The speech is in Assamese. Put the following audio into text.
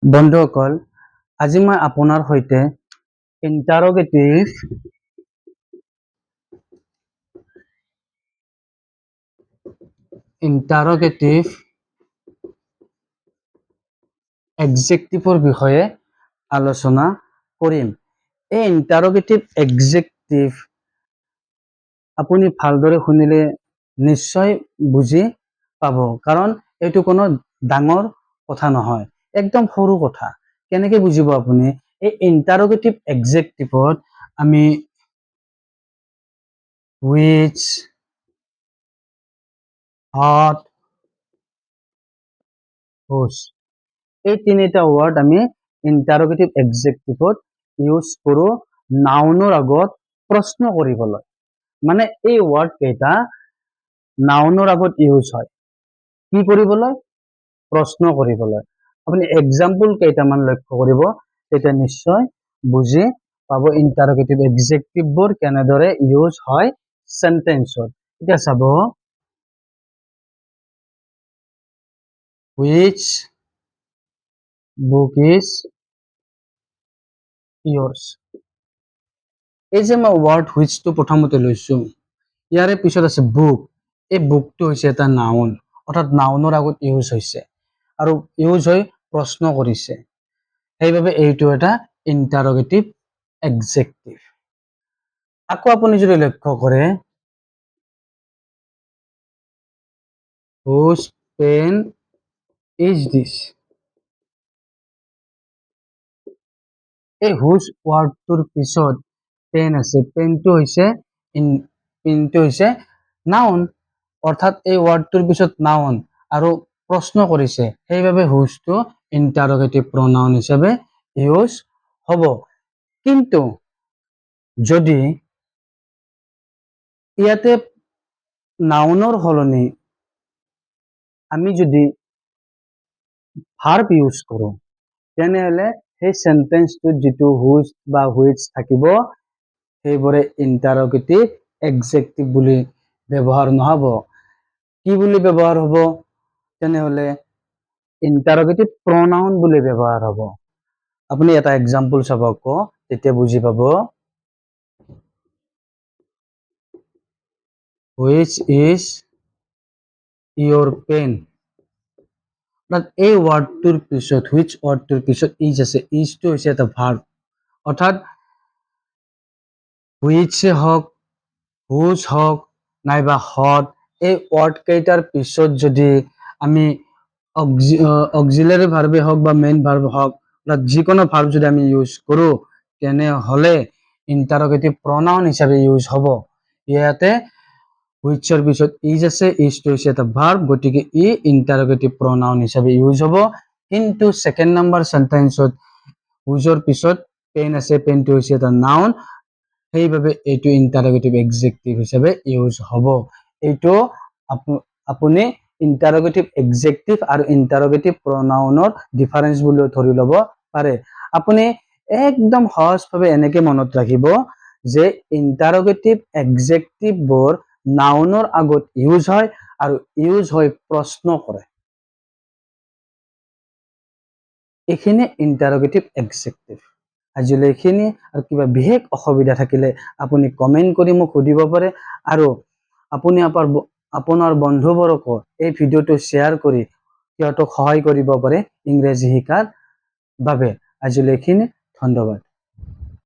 বন্ধুসকল, আজি মই আপোনাৰ সৈতে ইণ্টাৰগেটিভ এডজেক্টিভৰ বিষয়ে আলোচনা কৰিম। এই ইণ্টাৰগেটিভ এডজেক্টিভ আপুনি ভালদৰে শুনিলে নিশ্চয় বুজি পাব, কাৰণ এইটো কোনো ডাঙৰ কথা নহয়, একদম সৰু কথা। কেনেকে বুজিব আপুনি? এই ইণ্টাৰগেটিভ এডজেক্টিভত আমি which, what, whose এই তিনিটা ওয়াৰ্ড আমি ইণ্টাৰগেটিভ এডজেক্টিভত ইউজ কৰো নাউনৰ আগত প্ৰশ্ন কৰিবলৈ। মানে এই ওয়াৰ্ড কেইটা নাউনৰ আগত ইউজ হয় কি কৰিবলৈ? প্ৰশ্ন কৰিবলৈ। আপুনি এক্সাম্পল কেইটামান লক্ষ্য কৰিব, তেতিয়া নিশ্চয় বুজি পাব ইণ্টাৰগেটিভ এডজেক্টিভবোৰ কেনেদৰে ইউজ হয় সেন্টেন্সত। এতিয়া চাব, which book is yours? এই যে মই ওয়ার্ড which টো প্ৰথমতে লৈছো, ইয়াৰে পিছত আছে বুক। এই বুকটো হৈছে এটা নাউন, অৰ্থাৎ নাউনৰ আগত ইউজ হৈছে আৰু ইউজ হৈ প্ৰশ্ন কৰিছে, সেইবাবে এইটো এটা ইণ্টাৰগেটিভ এডজেক্টিভ। আকৌ আপুনি যদি লক্ষ্য কৰে, whose pen is this? এই হুজ ওয়াৰ্ডটোৰ পিছত পেন আছে, পেনটো হৈছে নাউন, অৰ্থাৎ এই ওয়াৰ্ডটোৰ পিছত নাউন আৰু প্ৰশ্ন কৰিছে, সেইবাবে হুজটো ইণ্টাৰগেটিভ প্ৰনাউন হিচাপে ইউজ হ'ব। কিন্তু যদি ইয়াতে নাউনৰ সলনি আমি যদি ভাৰ্ব ইউজ কৰো, তেনেহলে সেই সেন্টেন্সটোত যেটো হুজ বা হুইচ থাকিব, সেইবোৰে ইণ্টাৰগেটিভ এডজেক্টিভ বুলি ব্যৱহাৰ নহব। কি বুলি ব্যৱহাৰ হ'ব? তেনেহলে ইণ্টাৰগেটিভ প্ৰনাউন বুলি ব্যৱহাৰ হ'ব। আপুনি এটা এক্সাম্পল চাব আকৌ, তেতিয়া বুজি পাব। Which is your pen? এই ওয়াৰ্ডটোৰ পিছত, which ওয়াৰ্ডটোৰ পিছত ইজ আছে, ইজটো হৈছে এটা ভাৰ্ব, অৰ্থাৎ which হওক, whose হওক, নাইবা hot, এই ওয়াৰ্ড কেইটাৰ পিছত যদি আমি অক্সিলাৰি ভাৰ্বে হওক বা মেইন ভাৰ্ব হওক, যিকোনো ভাৰ্ব যদি আমি ইউজ কৰো, তেনেহলে ইণ্টাৰগেটিভ প্ৰনাউন হিচাপে ইউজ হ'ব। ইয়াতে whichৰ পিছত ইজ আছে, ইজটো হৈছে এটা ভাৰ্ব, গতিকে ই ইণ্টাৰগেটিভ প্ৰনাউন হিচাপে ইউজ হ'ব। কিন্তু সেকেন্ড নাম্বাৰ সেন্টেন্সত whoseৰ পিছত পেন আছে, পেনটো হৈছে এটা নাউন, সেইবাবে এইটো ইণ্টাৰগেটিভ এডজেক্টিভ হিচাপে ইউজ হ'ব। এইটো আপুনি ইণ্টাৰগেটিভ এডজেক্টিভ আৰু ইণ্টাৰগেটিভ প্ৰনাউনৰ ডিফাৰেন্স বুলি ধৰি ল'ব পাৰে। আপুনি একদম সহজভাৱে এনেকে মনত ৰাখিব যে ইণ্টাৰগেটিভ এডজেক্টিভবোৰ নাউনৰ আগত ইউজ হয় আৰু ইউজ হৈ প্ৰশ্ন কৰে। এইখিনি ইণ্টাৰগেটিভ এডজেক্টিভ। আজিলৈ এইখিনি, আৰু কিবা বিশেষ অসুবিধা থাকিলে আপুনি কমেন্ট কৰি মোক সুধিব পাৰে, আৰু আপুনি আপোনাৰ বন্ধুবৰ্গক এই ভিডিঅ'টো শ্বেয়াৰ কৰি সিহঁতক সহায় কৰিব পাৰে ইংৰাজী শিকাৰ বাবে। আজিলৈ এইখিনি, ধন্যবাদ।